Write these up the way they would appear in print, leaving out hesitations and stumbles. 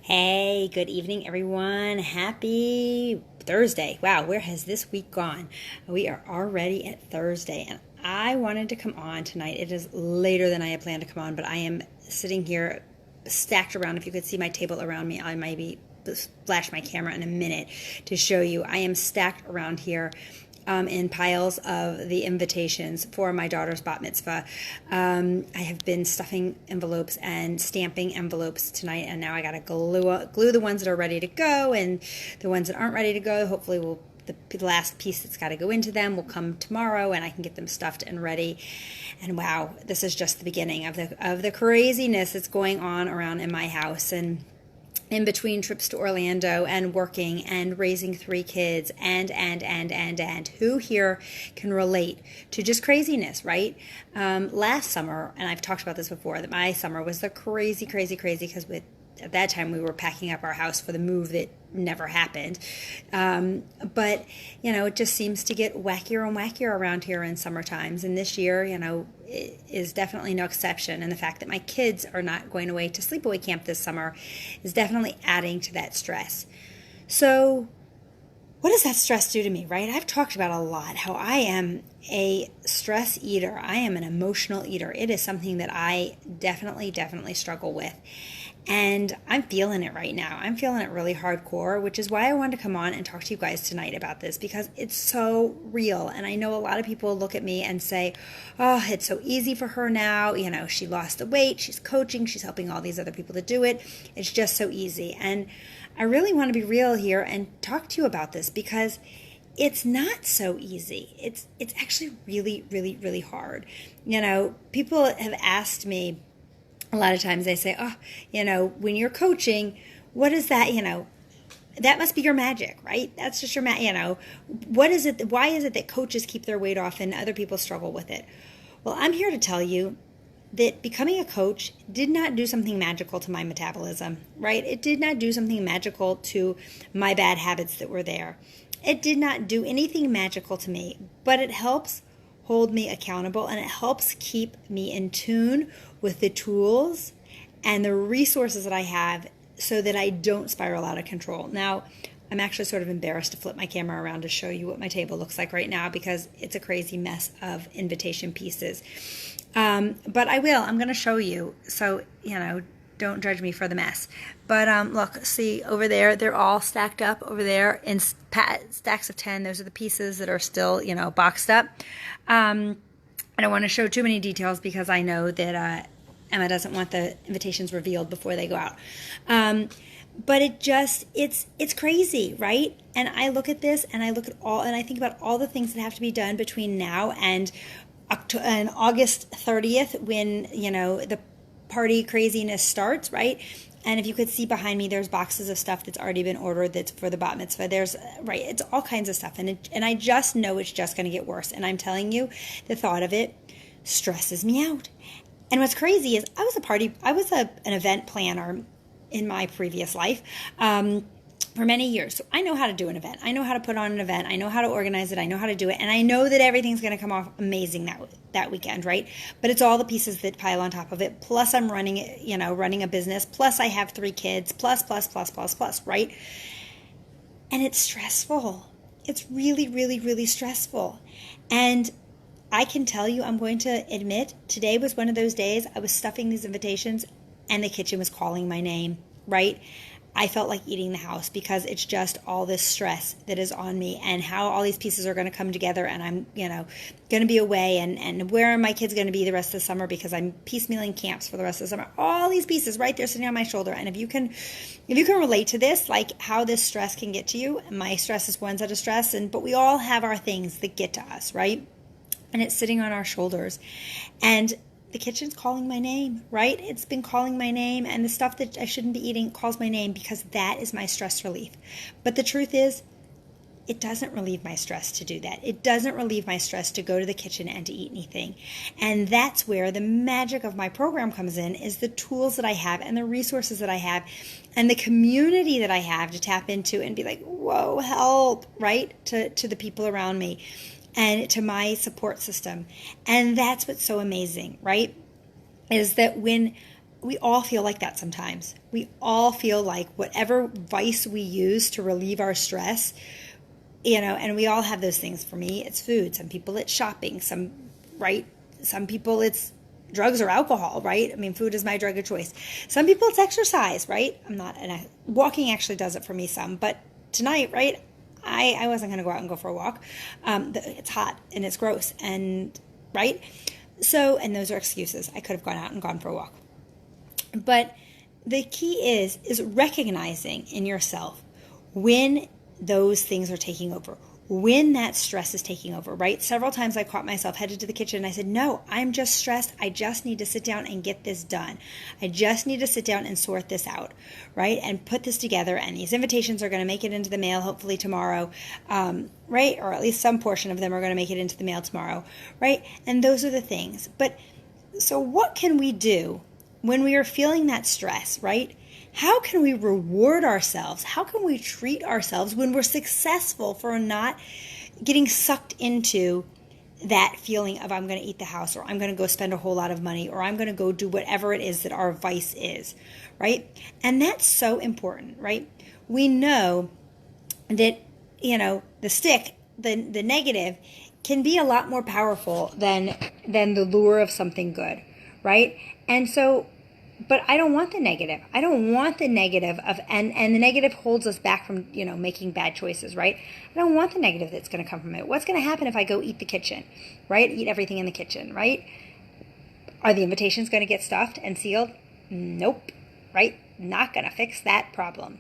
Hey, good evening, everyone. Happy Thursday. Wow, where has this week gone? We are already at Thursday, and I wanted to come on tonight. It is later than I had planned to come on, but I am sitting here stacked around. If you could see my table around me, I might be flash my camera in a minute to show you. I am stacked around here in piles of the invitations for my daughter's bat mitzvah. I have been stuffing envelopes and stamping envelopes tonight, and now I got to glue the ones that are ready to go, and the ones that aren't ready to go, hopefully the last piece that's got to go into them will come tomorrow, and I can get them stuffed and ready. And wow, this is just the beginning of the craziness that's going on around in my house. And in between trips to Orlando and working and raising 3 kids and who here can relate to just craziness, right? Last summer, and I've talked about this before, that my summer was the crazy because at that time we were packing up our house for the move that never happened. But, it just seems to get wackier and wackier around here in summer times. And this year, is definitely no exception. And the fact that my kids are not going away to sleepaway camp this summer is definitely adding to that stress. So what does that stress do to me, right? I've talked about a lot how I am a stress eater. I am an emotional eater. It is something that I definitely struggle with. And I'm feeling it right now. I'm feeling it really hardcore, which is why I wanted to come on and talk to you guys tonight about this, because it's so real. And I know a lot of people look at me and say, oh, it's so easy for her now. She lost the weight, she's coaching, she's helping all these other people to do it. It's just so easy. And I really want to be real here and talk to you about this, because it's not so easy. It's actually really hard. People have asked me, a lot of times they say, oh, when you're coaching, what is that, that must be your magic, right? That's just your what is it, why is it that coaches keep their weight off and other people struggle with it? Well, I'm here to tell you that becoming a coach did not do something magical to my metabolism, right? It did not do something magical to my bad habits that were there. It did not do anything magical to me, but it helps hold me accountable, and it helps keep me in tune with the tools and the resources that I have so that I don't spiral out of control. Now, I'm actually sort of embarrassed to flip my camera around to show you what my table looks like right now, because it's a crazy mess of invitation pieces. But I will. I'm going to show you. So, don't judge me for the mess. But look, see over there, they're all stacked up over there in stacks of 10. Those are the pieces that are still, boxed up. I don't want to show too many details because I know that Emma doesn't want the invitations revealed before they go out. But it's crazy, right? And I look at this and I think about all the things that have to be done between now and August 30th, when, the party craziness starts, right? And if you could see behind me, there's boxes of stuff that's already been ordered that's for the bat mitzvah. It's all kinds of stuff. And I just know it's just going to get worse. And I'm telling you, the thought of it stresses me out. And what's crazy is I was an event planner in my previous life for many years. So I know how to do an event. I know how to put on an event. I know how to organize it. I know how to do it. And I know that everything's going to come off amazing that weekend, right? But it's all the pieces that pile on top of it. Plus I'm running a business. Plus I have 3 kids. Plus, right? And it's stressful. It's really stressful. And I can tell you, I'm going to admit, today was one of those days I was stuffing these invitations and the kitchen was calling my name, right? I felt like eating the house, because it's just all this stress that is on me, and how all these pieces are going to come together, and I'm, going to be away, and where are my kids going to be the rest of the summer, because I'm piecemealing camps for the rest of the summer. All these pieces right there sitting on my shoulder. And if you can relate to this, like how this stress can get to you, my stress is one set of stress, but we all have our things that get to us, right? And it's sitting on our shoulders. And the kitchen's calling my name, right? It's been calling my name, and the stuff that I shouldn't be eating calls my name, because that is my stress relief. But the truth is, it doesn't relieve my stress to do that. It doesn't relieve my stress to go to the kitchen and to eat anything. And that's where the magic of my program comes in, is the tools that I have and the resources that I have and the community that I have to tap into and be like, whoa, help, right? To the people around me and to my support system. And that's what's so amazing, right? Is that when we all feel like that sometimes. We all feel like whatever vice we use to relieve our stress, and we all have those things. For me, it's food. Some people it's shopping. Right? Some people it's drugs or alcohol, right? I mean, food is my drug of choice. Some people it's exercise, right? Walking actually does it for me some, but tonight, right? I wasn't going to go out and go for a walk. It's hot and it's gross, and right? So, and those are excuses. I could have gone out and gone for a walk. But the key is recognizing in yourself when those things are taking over, when that stress is taking over, right? Several times I caught myself headed to the kitchen and I said, no, I'm just stressed. I just need to sit down and get this done. I just need to sit down and sort this out, right? And put this together. And these invitations are going to make it into the mail hopefully tomorrow, right? Or at least some portion of them are going to make it into the mail tomorrow, right? And those are the things. But so what can we do when we are feeling that stress, right? How can we reward ourselves? How can we treat ourselves when we're successful for not getting sucked into that feeling of I'm going to eat the house, or I'm going to go spend a whole lot of money, or I'm going to go do whatever it is that our vice is, right? And that's so important, right? We know that, the stick, the negative can be a lot more powerful than the lure of something good, right? And so, but I don't want the negative. I don't want the negative and the negative holds us back from, making bad choices, right? I don't want the negative that's going to come from it. What's going to happen if I go eat the kitchen, right? Eat everything in the kitchen, right? Are the invitations going to get stuffed and sealed? Nope, right? Not going to fix that problem.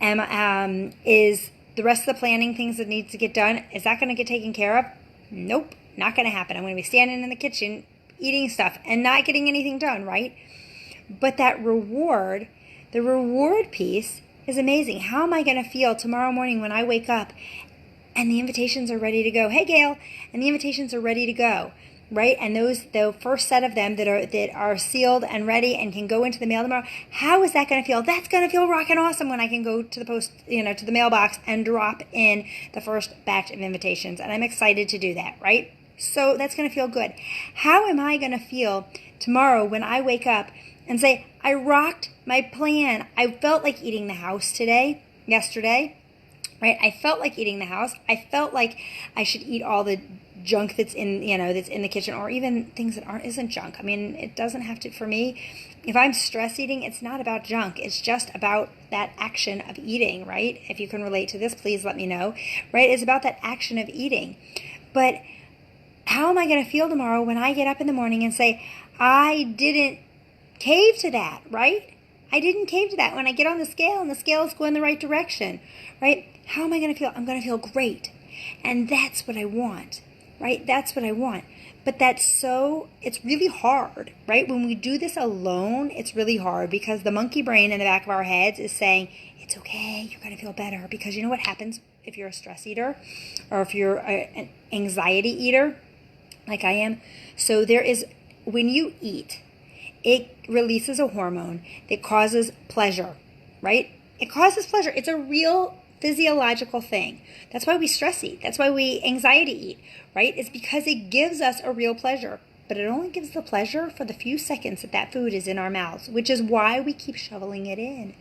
Is the rest of the planning things that needs to get done, is that going to get taken care of? Nope, not going to happen. I'm going to be standing in the kitchen eating stuff and not getting anything done, right? But that reward, the reward piece is amazing. How am I going to feel tomorrow morning when I wake up and the invitations are ready to go? Hey, Gail, and the invitations are ready to go, right? And the first set of them that are sealed and ready and can go into the mail tomorrow. How is that going to feel? That's going to feel rockin' awesome when I can go to the post, to the mailbox and drop in the first batch of invitations. And I'm excited to do that, right? So that's going to feel good. How am I going to feel tomorrow when I wake up and say, I rocked my plan. I felt like eating the house yesterday, right? I felt like eating the house. I felt like I should eat all the junk that's in the kitchen, or even things that isn't junk. I mean, it doesn't have to, for me, if I'm stress eating, it's not about junk. It's just about that action of eating, right? If you can relate to this, please let me know, right? It's about that action of eating. But how am I going to feel tomorrow when I get up in the morning and say, I didn't cave to that, right? I didn't cave to that. When I get on the scale and the scale is going the right direction, right? How am I going to feel? I'm going to feel great. And that's what I want, right? That's what I want. But it's really hard, right? When we do this alone, it's really hard because the monkey brain in the back of our heads is saying, it's okay, you're going to feel better. Because you know what happens if you're a stress eater or if you're an anxiety eater like I am? So when you eat, it releases a hormone that causes pleasure, right? It causes pleasure. It's a real physiological thing. That's why we stress eat. That's why we anxiety eat, right? It's because it gives us a real pleasure. But it only gives the pleasure for the few seconds that food is in our mouths, which is why we keep shoveling it in.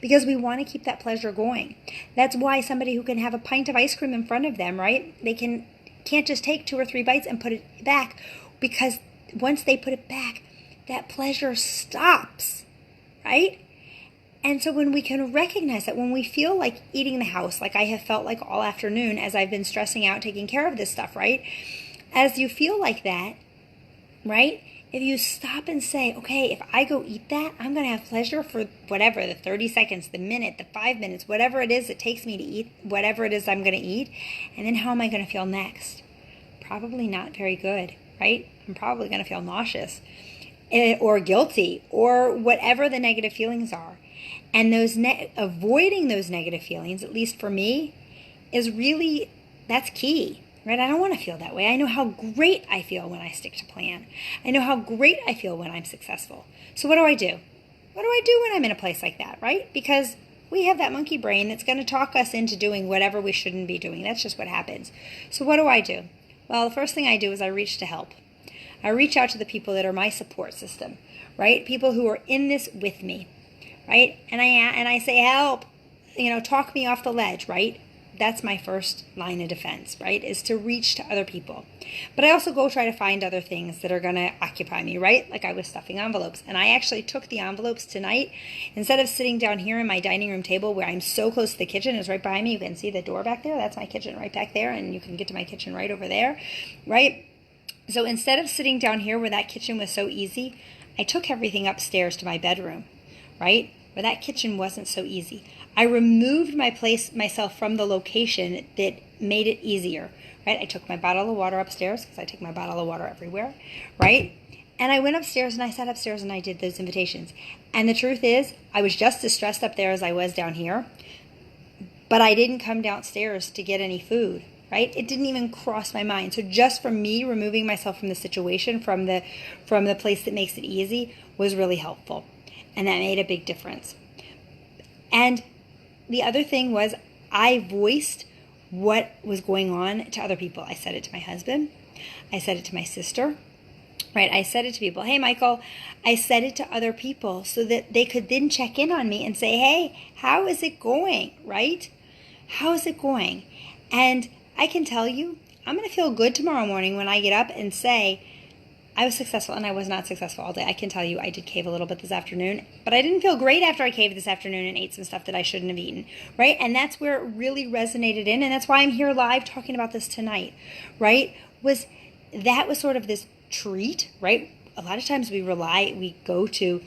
Because we want to keep that pleasure going. That's why somebody who can have a pint of ice cream in front of them, right? They can't just take 2 or 3 bites and put it back, because once they put it back, that pleasure stops, right? And so when we can recognize that, when we feel like eating the house, like I have felt like all afternoon as I've been stressing out, taking care of this stuff, right? As you feel like that, right? If you stop and say, okay, if I go eat that, I'm going to have pleasure for whatever, the 30 seconds, the minute, the 5 minutes, whatever it is it takes me to eat, whatever it is I'm going to eat. And then how am I going to feel next? Probably not very good, right? I'm probably going to feel nauseous or guilty or whatever the negative feelings are. And avoiding those negative feelings, at least for me, that's key, right? I don't want to feel that way. I know how great I feel when I stick to plan. I know how great I feel when I'm successful. So what do I do? What do I do when I'm in a place like that, right? Because we have that monkey brain that's going to talk us into doing whatever we shouldn't be doing. That's just what happens. So what do I do? Well, the first thing I do is I reach to help. I reach out to the people that are my support system, right? People who are in this with me, right? And I say, help, talk me off the ledge, right? That's my first line of defense, right? Is to reach to other people. But I also go try to find other things that are going to occupy me, right? Like I was stuffing envelopes. And I actually took the envelopes tonight. Instead of sitting down here in my dining room table where I'm so close to the kitchen, it's right behind me. You can see the door back there. That's my kitchen right back there. And you can get to my kitchen right over there, right? So instead of sitting down here where that kitchen was so easy, I took everything upstairs to my bedroom, right? Where that kitchen wasn't so easy. I removed myself from the location that made it easier, right? I took my bottle of water upstairs because I take my bottle of water everywhere, right? And I went upstairs and I sat upstairs and I did those invitations. And the truth is, I was just as stressed up there as I was down here, but I didn't come downstairs to get any food, right? It didn't even cross my mind. So just from me removing myself from the situation, from the place that makes it easy, was really helpful. And that made a big difference. And the other thing was I voiced what was going on to other people. I said it to my husband. I said it to my sister, right? I said it to people. Hey, Michael. I said it to other people so that they could then check in on me and say, hey, how is it going, right? How is it going? And I can tell you, I'm going to feel good tomorrow morning when I get up and say, I was successful and I was not successful all day. I can tell you I did cave a little bit this afternoon, but I didn't feel great after I caved this afternoon and ate some stuff that I shouldn't have eaten, right? And that's where it really resonated in, and that's why I'm here live talking about this tonight, right? That was sort of this treat, right? A lot of times we go to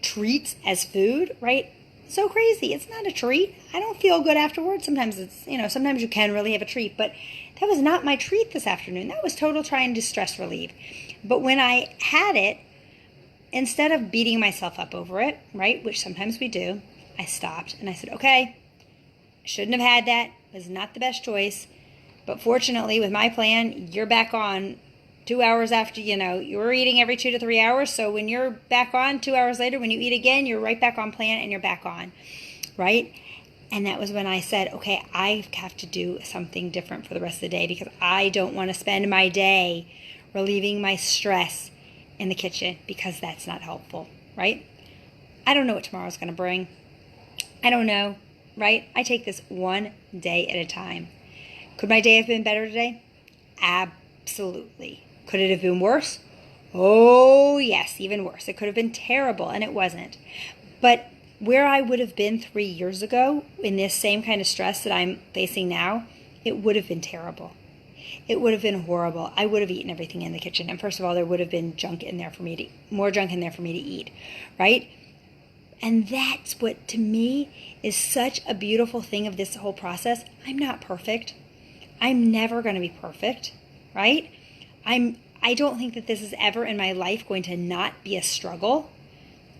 treats as food, right? So crazy. It's not a treat. I don't feel good afterwards. Sometimes sometimes you can really have a treat, but that was not my treat this afternoon. That was total trying to stress relieve. But when I had it, instead of beating myself up over it, right, which sometimes we do, I stopped and I said, okay, shouldn't have had that. It was not the best choice. But fortunately, with my plan, you're back on 2 hours after, you were eating every 2 to 3 hours. So when you're back on 2 hours later, when you eat again, you're right back on plan and you're back on, right? And that was when I said, okay, I have to do something different for the rest of the day because I don't want to spend my day relieving my stress in the kitchen because that's not helpful, right? I don't know what tomorrow's going to bring. I don't know, right? I take this one day at a time. Could my day have been better today? Absolutely. Could it have been worse? Oh, yes, even worse. It could have been terrible, and it wasn't. But where I would have been 3 years ago in this same kind of stress that I'm facing now, it would have been terrible. It would have been horrible. I would have eaten everything in the kitchen. And first of all, there would have been more junk in there for me to eat, right? And that's what, to me, is such a beautiful thing of this whole process. I'm not perfect. I'm never going to be perfect, right? I don't think that this is ever in my life going to not be a struggle,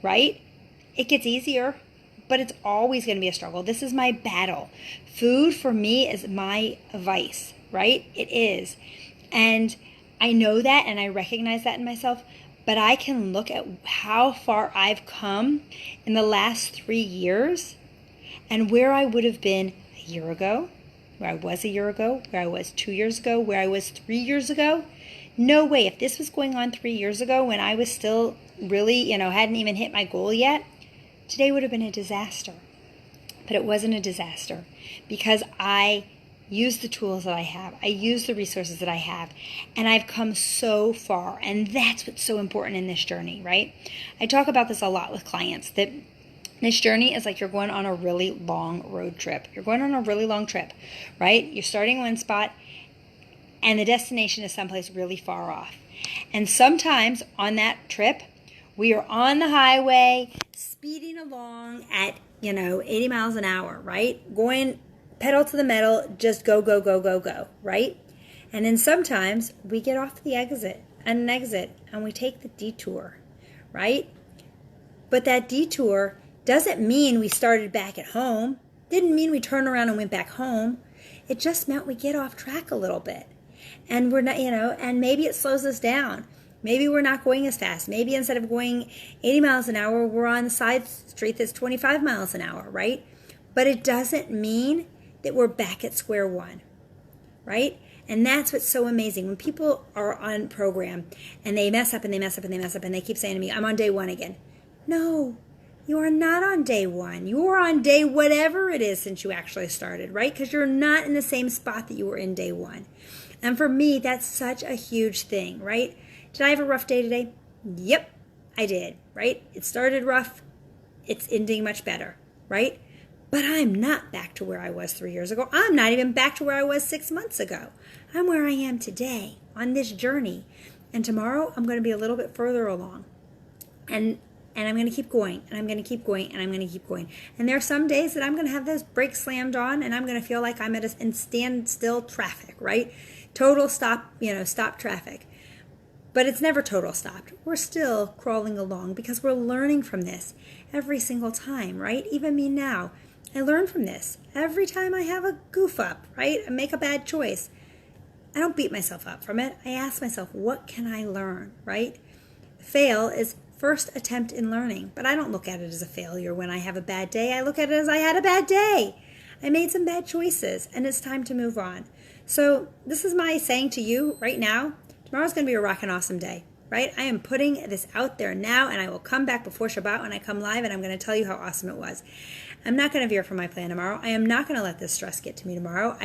right? It gets easier, but it's always going to be a struggle. This is my battle. Food for me is my vice, right? It is. And I know that and I recognize that in myself, but I can look at how far I've come in the last 3 years and where I would have been a year ago, where I was a year ago, where I was 2 years ago, where I was 3 years ago. No way. If this was going on 3 years ago when I was still really, hadn't even hit my goal yet, today would have been a disaster. But it wasn't a disaster because I used the tools that I have. I used the resources that I have. And I've come so far. And that's what's so important in this journey, right? I talk about this a lot with clients, that this journey is like you're going on a really long road trip. You're going on a really long trip, right? You're starting one spot and the destination is someplace really far off. And sometimes on that trip, we are on the highway, speeding along at, 80 miles an hour, right? Going pedal to the metal, just go, go, go, go, go, right? And then sometimes we get off the exit and we take the detour, right? But that detour doesn't mean we started back at home. Didn't mean we turned around and went back home. It just meant we get off track a little bit. And we're not, and maybe it slows us down. Maybe we're not going as fast. Maybe instead of going 80 miles an hour, we're on the side street that's 25 miles an hour, right? But it doesn't mean that we're back at square one, right? And that's what's so amazing. When people are on program and they mess up and they mess up and they mess up and they keep saying to me, I'm on day one again. No, you are not on day one. You are on day whatever it is since you actually started, right? Because you're not in the same spot that you were in day one. And for me, that's such a huge thing, right? Did I have a rough day today? Yep, I did, right? It started rough. It's ending much better, right? But I'm not back to where I was 3 years ago. I'm not even back to where I was 6 months ago. I'm where I am today on this journey. And tomorrow I'm going to be a little bit further along. And I'm going to keep going, and I'm going to keep going, and I'm going to keep going. And there are some days that I'm going to have those brakes slammed on, and I'm going to feel like I'm in standstill traffic, right? Total stop, stop traffic. But it's never total stopped. We're still crawling along because we're learning from this every single time, right? Even me now. I learn from this. Every time I have a goof up, right? I make a bad choice. I don't beat myself up from it. I ask myself, what can I learn, right? Fail is first attempt in learning, but I don't look at it as a failure when I have a bad day. I look at it as I had a bad day. I made some bad choices, and it's time to move on. So this is my saying to you right now. Tomorrow's going to be a rockin' awesome day, right? I am putting this out there now, and I will come back before Shabbat when I come live, and I'm going to tell you how awesome it was. I'm not going to veer from my plan tomorrow. I am not going to let this stress get to me tomorrow.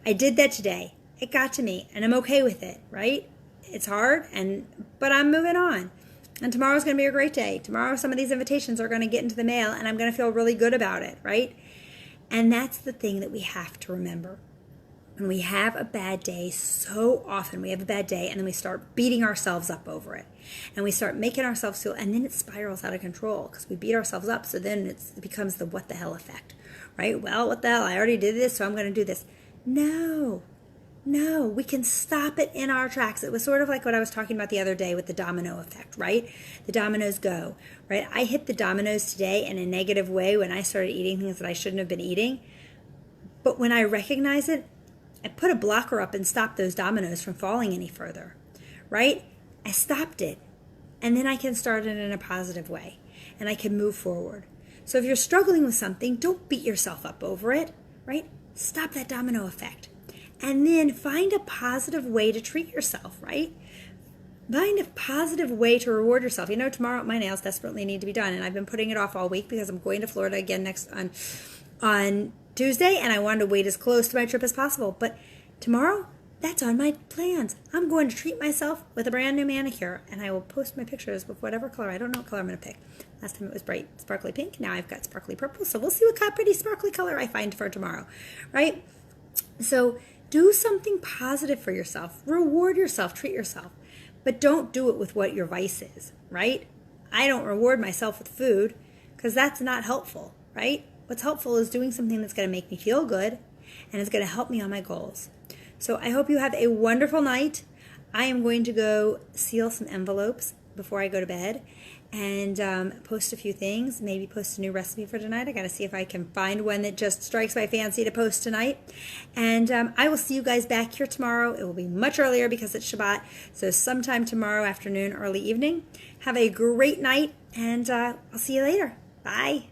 I did that today. It got to me, and I'm okay with it, right? It's hard, but I'm moving on. And tomorrow's going to be a great day. Tomorrow, some of these invitations are going to get into the mail, and I'm going to feel really good about it, right? And that's the thing that we have to remember. When we have a bad day, so often we have a bad day, and then we start beating ourselves up over it. And we start making ourselves feel, and then it spirals out of control because we beat ourselves up, so then it becomes the what the hell effect, right? Well, what the hell? I already did this, so I'm going to do this. No, we can stop it in our tracks. It was sort of like what I was talking about the other day with the domino effect, right? The dominoes go, right? I hit the dominoes today in a negative way when I started eating things that I shouldn't have been eating. But when I recognize it, I put a blocker up and stopped those dominoes from falling any further, right? I stopped it. And then I can start it in a positive way. And I can move forward. So if you're struggling with something, don't beat yourself up over it, right? Stop that domino effect. And then find a positive way to treat yourself, right? Find a positive way to reward yourself. Tomorrow my nails desperately need to be done, and I've been putting it off all week because I'm going to Florida again next on Tuesday, and I wanted to wait as close to my trip as possible. But tomorrow, that's on my plans. I'm going to treat myself with a brand new manicure, and I will post my pictures with whatever color. I don't know what color I'm going to pick. Last time it was bright sparkly pink. Now I've got sparkly purple, so we'll see what pretty sparkly color I find for tomorrow, right? So do something positive for yourself. Reward yourself. Treat yourself. But don't do it with what your vice is, right? I don't reward myself with food because that's not helpful, right? What's helpful is doing something that's going to make me feel good and is going to help me on my goals. So I hope you have a wonderful night. I am going to go seal some envelopes before I go to bed and post a few things, maybe post a new recipe for tonight. I got to see if I can find one that just strikes my fancy to post tonight. And I will see you guys back here tomorrow. It will be much earlier because it's Shabbat, so sometime tomorrow afternoon, early evening. Have a great night, and I'll see you later. Bye.